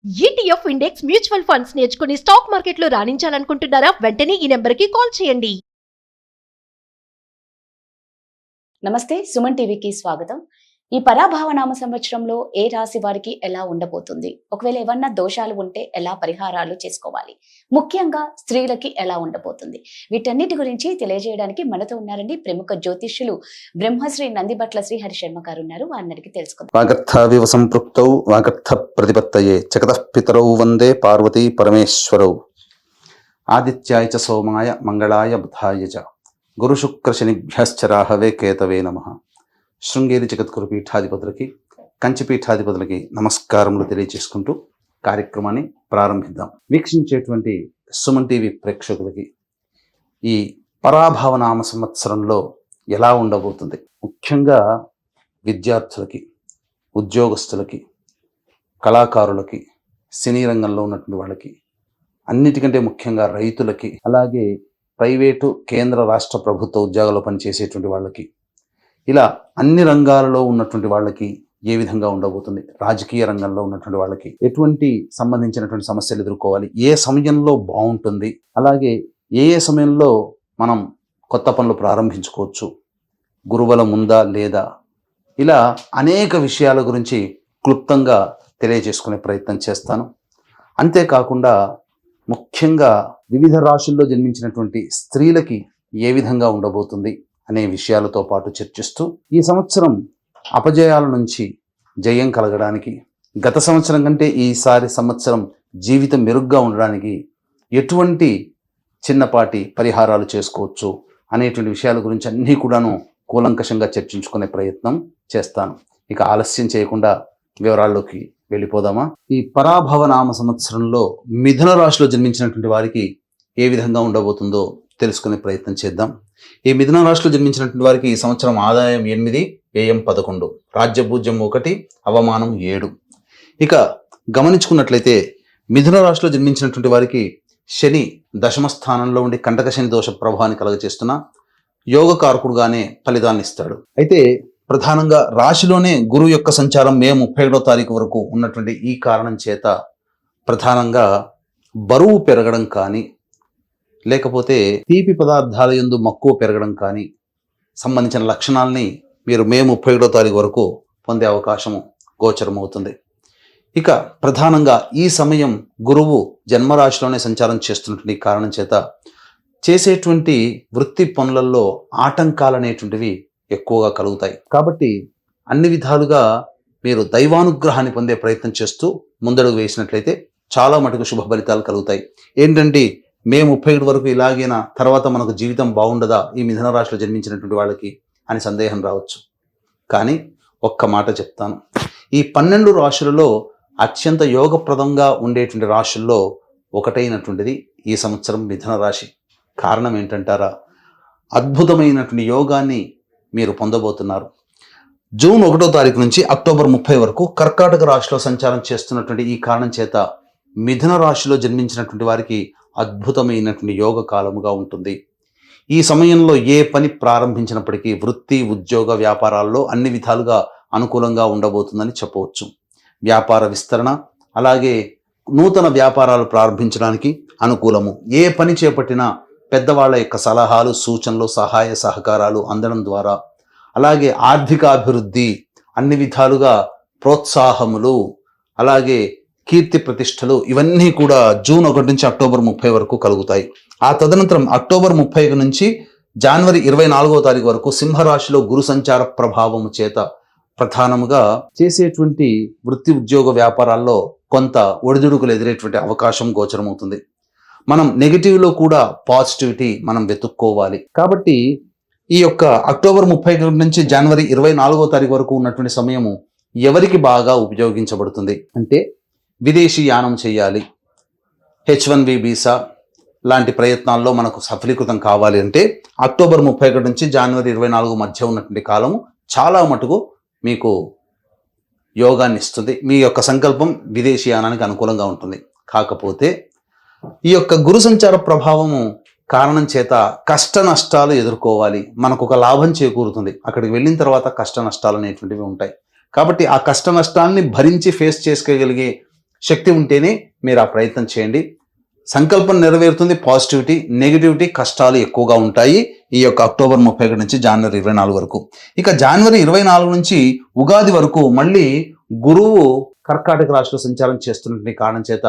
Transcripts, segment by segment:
ETF index mutual funds నేర్చుకుని stock మార్కెట్లో రాణించాలనుకుంటున్నారా? వెంటనే ఈ నెంబర్కి కాల్ చేయండి. నమస్తే, సుమన్ టీవీకి స్వాగతం. ఈ పరాభావనామ సంవత్సరంలో ఏ రాశి వారికి ఎలా ఉండబోతుంది, ఒకవేళ ఏమన్నా దోషాలు ఉంటే ఎలా పరిహారాలు చేసుకోవాలి, ముఖ్యంగా స్త్రీలకి ఎలా ఉండబోతుంది, వీటన్నిటి గురించి తెలియజేయడానికి మనతో ఉన్నారండి ప్రముఖ జ్యోతిష్యులు బ్రహ్మశ్రీ నందిబట్ల శ్రీహరి శర్మ గారు ఉన్నారు. వారిని తెలుసుకుందాం. వాగర్థావివ సంపృక్తౌ వాగర్థ ప్రతిపత్తయే జగతః పితరౌ వందే పార్వతీ పరమేశ్వరౌ. ఆదిత్యాయ చ సోమాయ మంగళాయ బుధాయ చ గురుశుక్ర శనిభ్యశ్చ రాహవే కేతవే నమః. శృంగేరి జగద్గురు పీఠాధిపతులకి, కంచి పీఠాధిపతులకి నమస్కారములు తెలియజేసుకుంటూ కార్యక్రమాన్ని ప్రారంభిద్దాం. వీక్షించేటువంటి సుమన్ టీవీ ప్రేక్షకులకి ఈ పరాభవనామ సంవత్సరంలో ఎలా ఉండబోతుంది, ముఖ్యంగా విద్యార్థులకి, ఉద్యోగస్తులకి, కళాకారులకి, సినీ రంగంలో ఉన్నటువంటి వాళ్ళకి, అన్నిటికంటే ముఖ్యంగా రైతులకి, అలాగే ప్రైవేటు కేంద్ర రాష్ట్ర ప్రభుత్వ ఉద్యోగాల్లో పనిచేసేటువంటి వాళ్ళకి, ఇలా అన్ని రంగాలలో ఉన్నటువంటి వాళ్ళకి ఏ విధంగా ఉండబోతుంది, రాజకీయ రంగంలో ఉన్నటువంటి వాళ్ళకి ఎటువంటి సంబంధించినటువంటి సమస్యలు ఎదుర్కోవాలి, ఏ సమయంలో బాగుంటుంది, అలాగే ఏ సమయంలో మనం కొత్త పనులు ప్రారంభించుకోవచ్చు, గురుబలం ఉందా లేదా, ఇలా అనేక విషయాల గురించి క్లుప్తంగా తెలియజేసుకునే ప్రయత్నం చేస్తాను. అంతేకాకుండా ముఖ్యంగా వివిధ రాశుల్లో జన్మించినటువంటి స్త్రీలకి ఏ విధంగా ఉండబోతుంది అనే విషయాలతో పాటు చర్చిస్తూ ఈ సంవత్సరం అపజయాల నుంచి జయం కలగడానికి, గత సంవత్సరం కంటే ఈసారి సంవత్సరం జీవితం మెరుగ్గా ఉండడానికి ఎటువంటి చిన్నపాటి పరిహారాలు చేసుకోవచ్చు అనేటువంటి విషయాల గురించి అన్నీ కూడాను కూలంకషంగా చర్చించుకునే ప్రయత్నం చేస్తాను. ఇక ఆలస్యం చేయకుండా వివరాల్లోకి వెళ్ళిపోదామా. ఈ పరాభవనామ సంవత్సరంలో మిథున రాశిలో జన్మించినటువంటి వారికి ఏ విధంగా ఉండబోతుందో తెలుసుకునే ప్రయత్నం చేద్దాం. ఈ మిథున రాశిలో జన్మించినటువంటి వారికి ఈ సంవత్సరం ఆదాయం 8, వ్యయం 11, రాజ్యభూజ్యం 1, అవమానం 7. ఇక గమనించుకున్నట్లయితే మిథున రాశిలో జన్మించినటువంటి వారికి శని దశమ స్థానంలో ఉండి కంటక శని దోష ప్రభావాన్ని కలగచేస్తున్న యోగకారకుడుగానే ఫలితాన్ని ఇస్తాడు. అయితే ప్రధానంగా రాశిలోనే గురువు యొక్క సంచారం మే 31వ తారీఖు వరకు ఉన్నటువంటి ఈ కారణం చేత ప్రధానంగా బరువు పెరగడం కానీ, లేకపోతే తీపి పదార్థాల యందు మక్కువ పెరగడం కానీ సంబంధించిన లక్షణాలని మీరు మే 31వ తారీఖు వరకు పొందే అవకాశము గోచరమవుతుంది. ఇక ప్రధానంగా ఈ సమయం గురువు జన్మరాశిలోనే సంచారం చేస్తున్నటువంటి కారణం చేత చేసేటువంటి వృత్తి పనులలో ఆటంకాలు అనేటువంటివి ఎక్కువగా కలుగుతాయి. కాబట్టి అన్ని విధాలుగా మీరు దైవానుగ్రహాన్ని పొందే ప్రయత్నం చేస్తూ ముందడుగు వేసినట్లయితే చాలా మటుకు శుభ ఫలితాలు కలుగుతాయి. ఏంటంటే మే 31 వరకు ఇలాగైనా తర్వాత మనకు జీవితం బాగుండదా ఈ మిథున రాశిలో జన్మించినటువంటి వాళ్ళకి అని సందేహం రావచ్చు. కానీ ఒక్క మాట చెప్తాను, ఈ 12 రాశులలో అత్యంత యోగప్రదంగా ఉండేటువంటి రాశుల్లో ఒకటైనటువంటిది ఈ సంవత్సరం మిథున రాశి. కారణం ఏంటంటారా, అద్భుతమైనటువంటి యోగాన్ని మీరు పొందబోతున్నారు. జూన్ 1వ తారీఖు నుంచి అక్టోబర్ 30 వరకు కర్కాటక రాశిలో సంచారం చేస్తున్నటువంటి ఈ కారణం చేత మిథున రాశిలో జన్మించినటువంటి వారికి అద్భుతమైనటువంటి యోగ కాలముగా ఉంటుంది. ఈ సమయంలో ఏ పని ప్రారంభించినప్పటికీ వృత్తి, ఉద్యోగ, వ్యాపారాల్లో అన్ని విధాలుగా అనుకూలంగా ఉండబోతుందని చెప్పవచ్చు. వ్యాపార విస్తరణ, అలాగే నూతన వ్యాపారాలు ప్రారంభించడానికి అనుకూలము. ఏ పని చేపట్టినా పెద్దవాళ్ళ యొక్క సలహాలు, సూచనలు, సహాయ సహకారాలు అందడం ద్వారా, అలాగే ఆర్థికాభివృద్ధి, అన్ని విధాలుగా ప్రోత్సాహములు, అలాగే కీర్తి ప్రతిష్టలు, ఇవన్నీ కూడా జూన్ 1 నుంచి అక్టోబర్ 30 వరకు కలుగుతాయి. ఆ తదనంతరం అక్టోబర్ 30 నుంచి జనవరి 24వ తారీఖు వరకు సింహరాశిలో గురు సంచార ప్రభావము చేత ప్రధానముగా చేసేటువంటి వృత్తి, ఉద్యోగ, వ్యాపారాల్లో కొంత ఒడిదుడుకులు ఎదురేటువంటి అవకాశం గోచరమవుతుంది. మనం నెగిటివ్లో కూడా పాజిటివిటీ మనం వెతుక్కోవాలి. కాబట్టి ఈ యొక్క అక్టోబర్ 30 నుంచి జనవరి 24వ తారీఖు వరకు ఉన్నటువంటి సమయము ఎవరికి బాగా ఉపయోగించబడుతుంది అంటే, విదేశీ యానం చేయాలి, H1B వీసా లాంటి ప్రయత్నాల్లో మనకు సఫలీకృతం కావాలి అంటే అక్టోబర్ 31 నుంచి జనవరి 24 మధ్య ఉన్నటువంటి కాలము చాలా మటుకు మీకు యోగాన్ని ఇస్తుంది. మీ యొక్క సంకల్పం విదేశీ యానానికి అనుకూలంగా ఉంటుంది. కాకపోతే ఈ యొక్క గురు సంచార ప్రభావము కారణం చేత కష్ట నష్టాలు ఎదుర్కోవాలి. మనకు ఒక లాభం చేకూరుతుంది, అక్కడికి వెళ్ళిన తర్వాత కష్ట నష్టాలు అనేటువంటివి ఉంటాయి. కాబట్టి ఆ కష్ట నష్టాలని భరించి ఫేస్ చేసుకోగలిగే శక్తి ఉంటేనే మీరు ఆ ప్రయత్నం చేయండి. సంకల్పం నెరవేరుతుంది. పాజిటివిటీ, నెగిటివిటీ, కష్టాలు ఎక్కువగా ఉంటాయి ఈ యొక్క అక్టోబర్ 31 నుంచి జనవరి 24 వరకు. ఇక జనవరి 24 నుంచి ఉగాది వరకు మళ్ళీ గురువు కర్కాటక రాశిలో సంచారం చేస్తున్నటువంటి కారణం చేత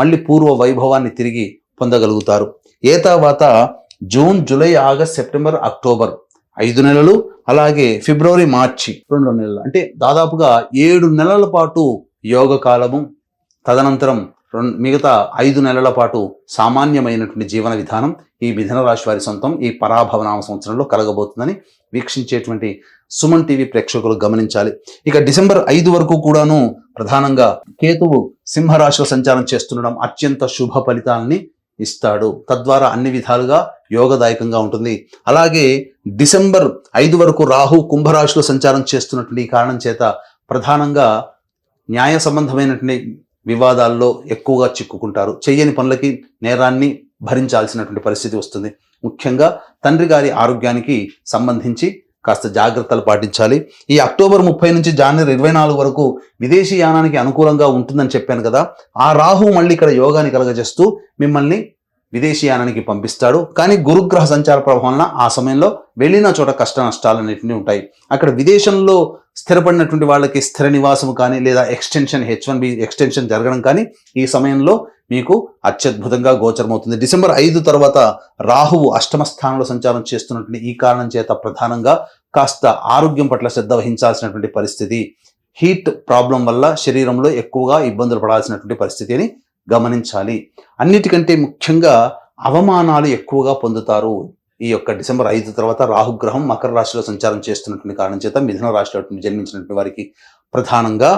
మళ్ళీ పూర్వ వైభవాన్ని తిరిగి పొందగలుగుతారు. ఏ తర్వాత June, July, August, September, October 5 నెలలు, అలాగే ఫిబ్రవరి, మార్చి 2 నెలలు, అంటే దాదాపుగా 7 నెలల పాటు యోగ కాలము, తదనంతరం మిగతా 5 నెలల పాటు సామాన్యమైనటువంటి జీవన విధానం ఈ మిథున రాశి వారి సొంతం ఈ పరాభవనామ సంవత్సరంలో కలగబోతుందని వీక్షించేటువంటి సుమన్ టీవీ ప్రేక్షకులు గమనించాలి. ఇక డిసెంబర్ 5 వరకు కూడాను ప్రధానంగా కేతువు సింహరాశిలో సంచారం చేస్తుండడం అత్యంత శుభ ఫలితాలని ఇస్తాడు. తద్వారా అన్ని విధాలుగా యోగదాయకంగా ఉంటుంది. అలాగే డిసెంబర్ 5 వరకు రాహు కుంభరాశిలో సంచారం చేస్తున్నటువంటి ఈ కారణం చేత ప్రధానంగా న్యాయ సంబంధమైనటువంటి వివాదాల్లో ఎక్కువగా చిక్కుకుంటారు. చెయ్యని పనులకి నేరాన్ని భరించాల్సినటువంటి పరిస్థితి వస్తుంది. ముఖ్యంగా తండ్రి గారి ఆరోగ్యానికి సంబంధించి కాస్త జాగ్రత్తలు పాటించాలి. ఈ అక్టోబర్ 30 నుంచి జనవరి 24 వరకు విదేశీ యానానికి అనుకూలంగా ఉంటుందని చెప్పాను కదా. ఆ రాహు మళ్ళీ ఇక్కడ యోగాన్ని కలగజేస్తూ మిమ్మల్ని విదేశీయానానికి పంపిస్తాడు. కానీ గురుగ్రహ సంచార ప్రభావం వలన ఆ సమయంలో వెళ్ళిన చోట కష్ట నష్టాలు అనేటివి ఉంటాయి. అక్కడ విదేశంలో స్థిరపడినటువంటి వాళ్ళకి స్థిర నివాసం కానీ లేదా ఎక్స్టెన్షన్ H1B ఎక్స్టెన్షన్ జరగడం కానీ ఈ సమయంలో మీకు అత్యద్భుతంగా గోచరమవుతుంది. డిసెంబర్ 5 తర్వాత రాహువు అష్టమ స్థానంలో సంచారం చేస్తున్నటువంటి ఈ కారణం చేత ప్రధానంగా కాస్త ఆరోగ్యం పట్ల శ్రద్ధ వహించాల్సినటువంటి పరిస్థితి, హీట్ ప్రాబ్లం వల్ల శరీరంలో ఎక్కువగా ఇబ్బందులు పడాల్సినటువంటి పరిస్థితి అని గమనించాలి. అన్నిటికంటే ముఖ్యంగా అవమానాలు ఎక్కువగా పొందుతారు. ఈ యొక్క డిసెంబర్ 5 తర్వాత రాహుగ్రహం మకర రాశిలో సంచారం చేస్తున్నటువంటి కారణం చేత మిథున రాశిలో జన్మించినటువంటి వారికి ప్రధానంగా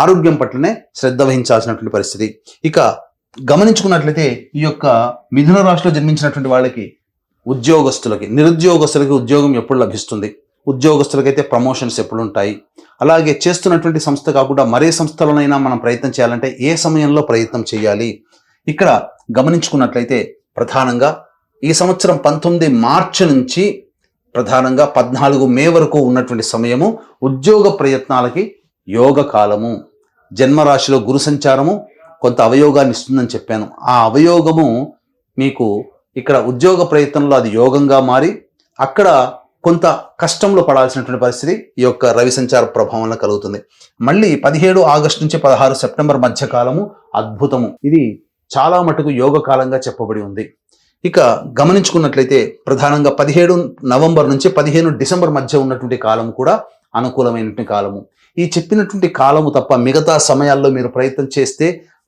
ఆరోగ్యం పట్లనే శ్రద్ధ వహించాల్సినటువంటి పరిస్థితి. ఇక గమనించుకున్నట్లయితే ఈ యొక్క మిథున రాశిలో జన్మించినటువంటి వాళ్ళకి ఉద్యోగస్తులకి, నిరుద్యోగస్తులకి ఉద్యోగం ఎప్పుడు లభిస్తుంది, ఉద్యోగస్తులకైతే ప్రమోషన్స్ ఎప్పుడు ఉంటాయి, అలాగే చేస్తున్నటువంటి సంస్థ కాకుండా మరే సంస్థలోనైనా మనం ప్రయత్నం చేయాలంటే ఏ సమయంలో ప్రయత్నం చేయాలి. ఇక్కడ గమనించుకున్నట్లయితే ప్రధానంగా ఈ సంవత్సరం 19 మార్చి నుంచి ప్రధానంగా 14 మే వరకు ఉన్నటువంటి సమయము ఉద్యోగ ప్రయత్నాలకి యోగ కాలము. జన్మరాశిలో గురు సంచారము కొంత అవయోగాన్ని ఇస్తుందని చెప్పాను. ఆ అవయోగము మీకు ఇక్కడ ఉద్యోగ ప్రయత్నంలో అది యోగంగా మారి అక్కడ కొంత కష్టంలో పడాల్సినటువంటి పరిస్థితి ఈ యొక్క రవి సంచార ప్రభావంలో కలుగుతుంది. మళ్ళీ 17 ఆగస్టు నుంచి 16 సెప్టెంబర్ మధ్య కాలము అద్భుతము. ఇది చాలా మటుకు యోగ కాలంగా చెప్పబడి ఉంది. ఇక గమనించుకున్నట్లయితే ప్రధానంగా 17 నవంబర్ నుంచి 15 డిసెంబర్ మధ్య ఉన్నటువంటి కాలం కూడా అనుకూలమైనటువంటి కాలము. ఈ చెప్పినటువంటి కాలము తప్ప మిగతా సమయాల్లో మీరు ప్రయత్నం చేస్తే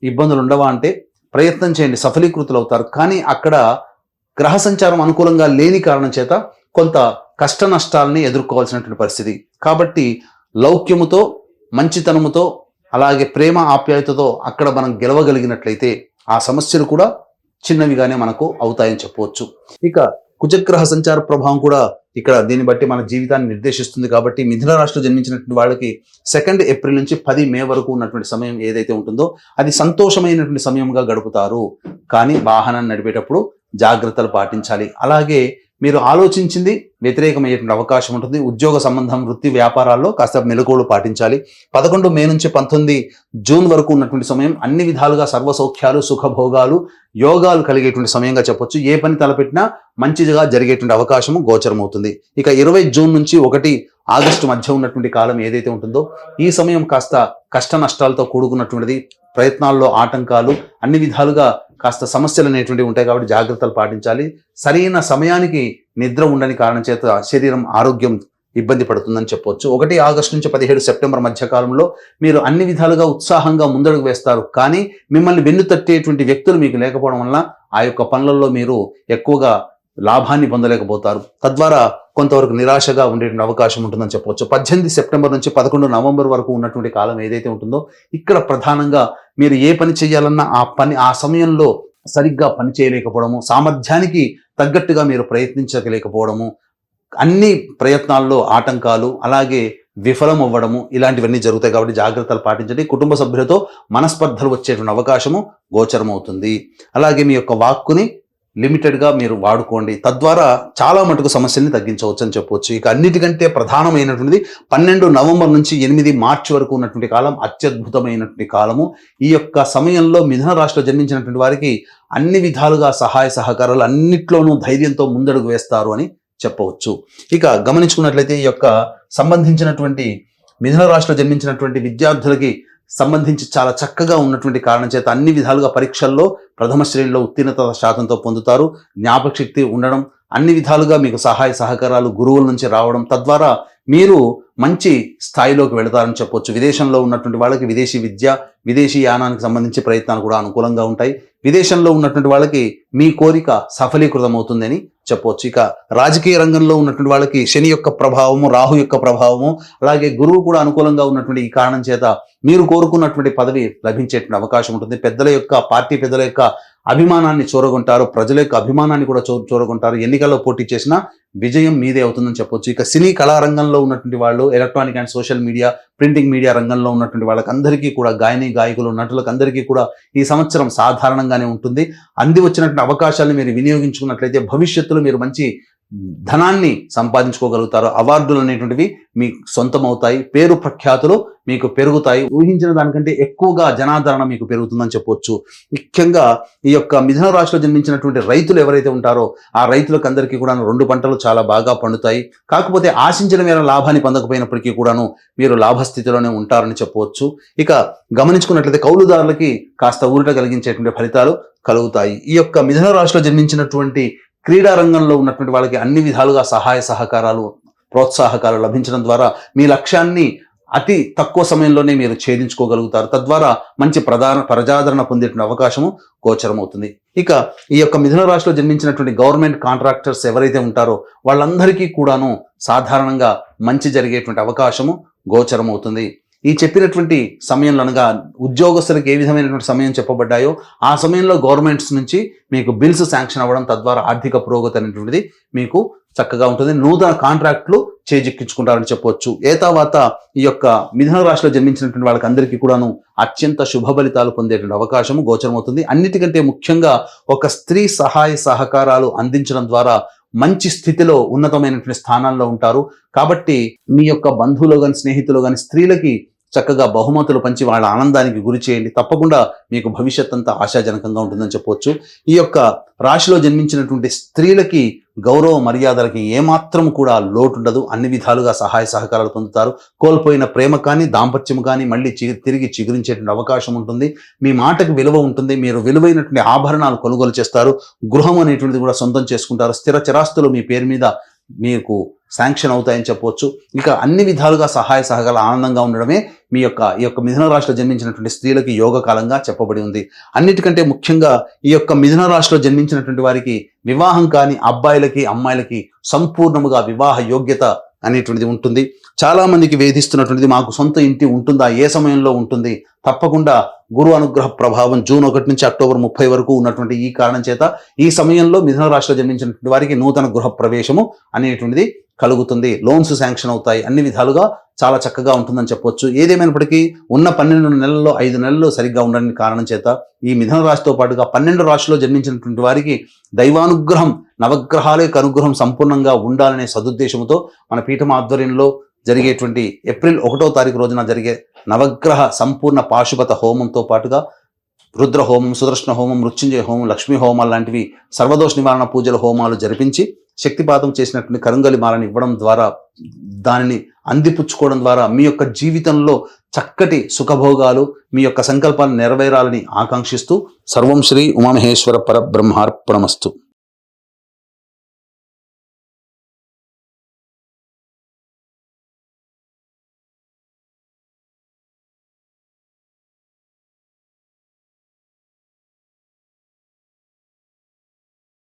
ఇబ్బందులు ఉండవా అంటే ప్రయత్నం చేయండి, సఫలీకృతులు అవుతారు. కానీ అక్కడ గ్రహ సంచారం అనుకూలంగా లేని కారణం చేత కొంత కష్ట నష్టాలని ఎదుర్కోవాల్సినటువంటి పరిస్థితి. కాబట్టి లౌక్యముతో, మంచితనముతో, అలాగే ప్రేమ ఆప్యాయతతో అక్కడ మనం గెలవగలిగినట్లయితే ఆ సమస్యలు కూడా చిన్నవిగానే మనకు అవుతాయని చెప్పవచ్చు. ఇక కుజగ్రహ సంచార ప్రభావం కూడా ఇక్కడ దీన్ని బట్టి మన జీవితాన్ని నిర్దేశిస్తుంది. కాబట్టి మిథున రాశిలో జన్మించినటువంటి వాళ్ళకి 2 ఏప్రిల్ నుంచి 10 మే వరకు ఉన్నటువంటి సమయం ఏదైతే ఉంటుందో అది సంతోషమైనటువంటి సమయంగా గడుపుతారు. కానీ వాహనాన్ని నడిపేటప్పుడు జాగ్రత్తలు పాటించాలి. అలాగే మీరు ఆలోచించింది వ్యతిరేకమయ్యేటువంటి అవకాశం ఉంటుంది. ఉద్యోగ సంబంధం, వృత్తి వ్యాపారాల్లో కాస్త మెలకువలు పాటించాలి. 11 మే నుంచి 19 జూన్ వరకు ఉన్నటువంటి సమయం అన్ని విధాలుగా సర్వసౌఖ్యాలు, సుఖభోగాలు, యోగాలు కలిగేటువంటి సమయంగా చెప్పొచ్చు. ఏ పని తలపెట్టినా మంచిగా జరిగేటువంటి అవకాశము గోచరమవుతుంది. ఇక 20 జూన్ నుంచి 1 ఆగస్టు మధ్య ఉన్నటువంటి కాలం ఏదైతే ఉంటుందో ఈ సమయం కాస్త కష్ట నష్టాలతో కూడుకున్నటువంటిది. ప్రయత్నాల్లో ఆటంకాలు, అన్ని విధాలుగా కాస్త సమస్యలు అనేటువంటివి ఉంటాయి. కాబట్టి జాగ్రత్తలు పాటించాలి. సరైన సమయానికి నిద్ర ఉండని కారణం చేత శరీరం ఆరోగ్యం ఇబ్బంది పడుతుందని చెప్పవచ్చు. 1 ఆగస్టు నుంచి 17 సెప్టెంబర్ మధ్య కాలంలో మీరు అన్ని విధాలుగా ఉత్సాహంగా ముందడుగు వేస్తారు. కానీ మిమ్మల్ని వెన్ను తట్టేటువంటి వ్యక్తులు మీకు లేకపోవడం వల్ల ఆ యొక్క పనులలో మీరు ఎక్కువగా లాభాన్ని పొందలేకపోతారు. తద్వారా కొంతవరకు నిరాశగా ఉండేటువంటి అవకాశం ఉంటుందని చెప్పవచ్చు. 18 సెప్టెంబర్ నుంచి 11 నవంబర్ వరకు ఉన్నటువంటి కాలం ఏదైతే ఉంటుందో ఇక్కడ ప్రధానంగా మీరు ఏ పని చేయాలన్నా ఆ సమయంలో సరిగ్గా పని చేయలేకపోవడము, సామర్థ్యానికి తగ్గట్టుగా మీరు ప్రయత్నించలేకపోవడము, అన్ని ప్రయత్నాల్లో ఆటంకాలు, అలాగే విఫలం అవ్వడము, ఇలాంటివన్నీ జరుగుతాయి. కాబట్టి జాగ్రత్తలు పాటించండి. కుటుంబ సభ్యులతో మనస్పర్ధలు వచ్చేటువంటి అవకాశము గోచరమవుతుంది. అలాగే మీ యొక్క వాక్కుని లిమిటెడ్గా మీరు వాడుకోండి. తద్వారా చాలా మటుకు సమస్యల్ని తగ్గించవచ్చు అని చెప్పవచ్చు. ఇక అన్నిటికంటే ప్రధానమైనటువంటిది 12 నవంబర్ నుంచి 8 మార్చి వరకు ఉన్నటువంటి కాలం అత్యద్భుతమైనటువంటి కాలము. ఈ యొక్క సమయంలో మిథున రాశిలో జన్మించినటువంటి వారికి అన్ని విధాలుగా సహాయ సహకారాలు అన్నిట్లోనూ ధైర్యంతో ముందడుగు వేస్తారు అని చెప్పవచ్చు. ఇక గమనించుకున్నట్లయితే ఈ యొక్క సంబంధించినటువంటి మిథున రాశిలో జన్మించినటువంటి విద్యార్థులకి సంబంధించి చాలా చక్కగా ఉన్నటువంటి కారణం చేత అన్ని విధాలుగా పరీక్షల్లో ప్రథమ శ్రేణిలో ఉత్తీర్ణత శాతంతో పొందుతారు. జ్ఞాపక శక్తి ఉండడం, అన్ని విధాలుగా మీకు సహాయ సహకారాలు గురువుల నుంచి రావడం, తద్వారా మీరు మంచి స్థాయిలోకి వెళతారని చెప్పొచ్చు. విదేశంలో ఉన్నటువంటి వాళ్ళకి విదేశీ విద్య, విదేశీ యానానికి సంబంధించి ప్రయత్నాలు కూడా అనుకూలంగా ఉంటాయి. విదేశంలో ఉన్నటువంటి వాళ్ళకి మీ కోరిక సఫలీకృతం అవుతుందని చెప్పవచ్చు. ఇక రాజకీయ రంగంలో ఉన్నటువంటి వాళ్ళకి శని యొక్క ప్రభావము, రాహు యొక్క ప్రభావము, అలాగే గురువు కూడా అనుకూలంగా ఉన్నటువంటి ఈ కారణం చేత మీరు కోరుకున్నటువంటి పదవి లభించేటువంటి అవకాశం ఉంటుంది. పెద్దల యొక్క పార్టీ పెద్దల యొక్క అభిమానాన్ని చూరగొంటారు, ప్రజల యొక్క అభిమానాన్ని కూడా చూరగొంటారు. ఎన్నికల్లో పోటీ చేసినా విజయం మీదే అవుతుందని చెప్పొచ్చు. ఇక సినీ కళారంగంలో ఉన్నటువంటి వాళ్ళు, electronic and social media, printing media రంగంలో ఉన్నటువంటి వాళ్ళకి అందరికీ కూడా, గాయకులు, నటులకు అందరికీ కూడా ఈ సంవత్సరం సాధారణంగానే ఉంటుంది. అంది వచ్చినటువంటి అవకాశాలను మీరు వినియోగించుకున్నట్లయితే భవిష్యత్తులో మీరు మంచి ధనాన్ని సంపాదించుకోగలుగుతారు. అవార్డులు అనేటువంటివి మీకు సొంతం అవుతాయి, పేరు ప్రఖ్యాతులు మీకు పెరుగుతాయి. ఊహించిన దానికంటే ఎక్కువగా జనాదరణ మీకు పెరుగుతుందని చెప్పొచ్చు. ముఖ్యంగా ఈ యొక్క మిథున రాశిలో జన్మించినటువంటి రైతులు ఎవరైతే ఉంటారో ఆ రైతులకు అందరికీ కూడా 2 పంటలు చాలా బాగా పండుతాయి. కాకపోతే ఆశించిన మేర లాభాన్ని పొందకపోయినప్పటికీ కూడాను మీరు లాభస్థితిలోనే ఉంటారని చెప్పవచ్చు. ఇక గమనించుకున్నట్లయితే కౌలుదారులకి కాస్త ఊరట కలిగించేటువంటి ఫలితాలు కలుగుతాయి. ఈ యొక్క మిథున రాశిలో జన్మించినటువంటి క్రీడా రంగంలో ఉన్నటువంటి వాళ్ళకి అన్ని విధాలుగా సహాయ సహకారాలు, ప్రోత్సాహకాలు లభించడం ద్వారా మీ లక్ష్యాన్ని అతి తక్కువ సమయంలోనే మీరు ఛేదించుకోగలుగుతారు. తద్వారా మంచి ప్రజాదరణ పొందేటువంటి అవకాశము గోచరమవుతుంది. ఇక ఈ యొక్క మిథున రాశిలో జన్మించినటువంటి గవర్నమెంట్ కాంట్రాక్టర్స్ ఎవరైతే ఉంటారో వాళ్ళందరికీ కూడాను సాధారణంగా మంచి జరిగేటువంటి అవకాశము గోచరమవుతుంది. ఈ చెప్పినటువంటి సమయంలో అనగా ఉద్యోగస్తులకు ఏ విధమైనటువంటి సమయం చెప్పబడ్డాయో ఆ సమయంలో గవర్నమెంట్స్ నుంచి మీకు బిల్స్ శాంక్షన్ అవ్వడం, తద్వారా ఆర్థిక పురోగతి అనేటువంటిది మీకు చక్కగా ఉంటుంది. నూతన కాంట్రాక్టులు చేజిక్కించుకుంటారని చెప్పవచ్చు. తర్వాత ఈ యొక్క మిథున రాశిలో జన్మించినటువంటి వాళ్ళకి అందరికీ కూడాను అత్యంత శుభ ఫలితాలు పొందేటువంటి అవకాశము గోచరమవుతుంది. అన్నిటికంటే ముఖ్యంగా ఒక స్త్రీ సహాయ సహకారాలు అందించడం ద్వారా మంచి స్థితిలో ఉన్నతమైనటువంటి స్థానాల్లో ఉంటారు. కాబట్టి మీ యొక్క బంధువులు కానీ, స్నేహితులు కానీ స్త్రీలకి చక్కగా బహుమతులు పంచి వాళ్ళ ఆనందానికి గురి చేయండి. తప్పకుండా మీకు భవిష్యత్ అంతా ఆశాజనకంగా ఉంటుందని చెప్పవచ్చు. ఈ యొక్క రాశిలో జన్మించినటువంటి స్త్రీలకి గౌరవ మర్యాదలకి ఏమాత్రం కూడా లోటు ఉండదు. అన్ని విధాలుగా సహాయ సహకారాలు పొందుతారు. కోల్పోయిన ప్రేమ కానీ, దాంపత్యం కానీ మళ్ళీ తిరిగి చిగురించేటువంటి అవకాశం ఉంటుంది. మీ మాటకు విలువ ఉంటుంది. మీరు విలువైనటువంటి ఆభరణాలు కొనుగోలు చేస్తారు. గృహం అనేటువంటిది కూడా సొంతం చేసుకుంటారు. స్థిర చరాస్తులు మీ పేరు మీద మీకు శాంక్షన్ అవుతాయని చెప్పవచ్చు. ఇక అన్ని విధాలుగా సహాయ సహకారాలు ఆనందంగా ఉండడమే ఈ యొక్క మిథున రాశిలో జన్మించినటువంటి స్త్రీలకి యోగకాలంగా చెప్పబడి ఉంది. అన్నిటికంటే ముఖ్యంగా ఈ యొక్క మిథున రాశిలో జన్మించినటువంటి వారికి వివాహం కాని అబ్బాయిలకి, అమ్మాయిలకి సంపూర్ణముగా వివాహ యోగ్యత అనేటువంటిది ఉంటుంది. చాలా మందికి వేధిస్తున్నటువంటిది మాకు సొంత ఇంటి ఉంటుందా, ఏ సమయంలో ఉంటుంది? తప్పకుండా గురు అనుగ్రహ ప్రభావం జూన్ 1 నుంచి అక్టోబర్ 30 వరకు ఉన్నటువంటి ఈ కారణం చేత ఈ సమయంలో మిథున రాశిలో జన్మించినటువంటి వారికి నూతన గృహ ప్రవేశము అనేటువంటిది కలుగుతుంది. లోన్స్ శాంక్షన్ అవుతాయి. అన్ని విధాలుగా చాలా చక్కగా ఉంటుందని చెప్పొచ్చు. ఏదేమైనప్పటికీ ఉన్న 12 నెలల్లో 5 నెలలు సరిగ్గా ఉండని కారణం చేత ఈ మిథున రాశితో పాటుగా 12 రాశిలో జన్మించినటువంటి వారికి దైవానుగ్రహం, నవగ్రహాలే అనుగ్రహం సంపూర్ణంగా ఉండాలనే సదుద్దేశంతో మన పీఠం ఆధ్వర్యంలో జరిగేటువంటి ఏప్రిల్ 1వ తారీఖు రోజున జరిగే నవగ్రహ సంపూర్ణ పాశుపత హోమంతో పాటుగా రుద్ర హోమం, సుదర్శన హోమం, మృత్యుంజయ హోమం, లక్ష్మీ హోమాలు లాంటివి సర్వదోష నివారణ పూజల హోమాలు జరిపించి శక్తిపాతం చేసినటువంటి కరుంగలి మాలని ఇవ్వడం ద్వారా, దానిని అందిపుచ్చుకోవడం ద్వారా మీ యొక్క జీవితంలో చక్కటి సుఖభోగాలు, మీ యొక్క సంకల్పాలు నెరవేరాలని ఆకాంక్షిస్తూ సర్వం శ్రీ ఉమామహేశ్వర పరబ్రహ్మార్పణమస్తు.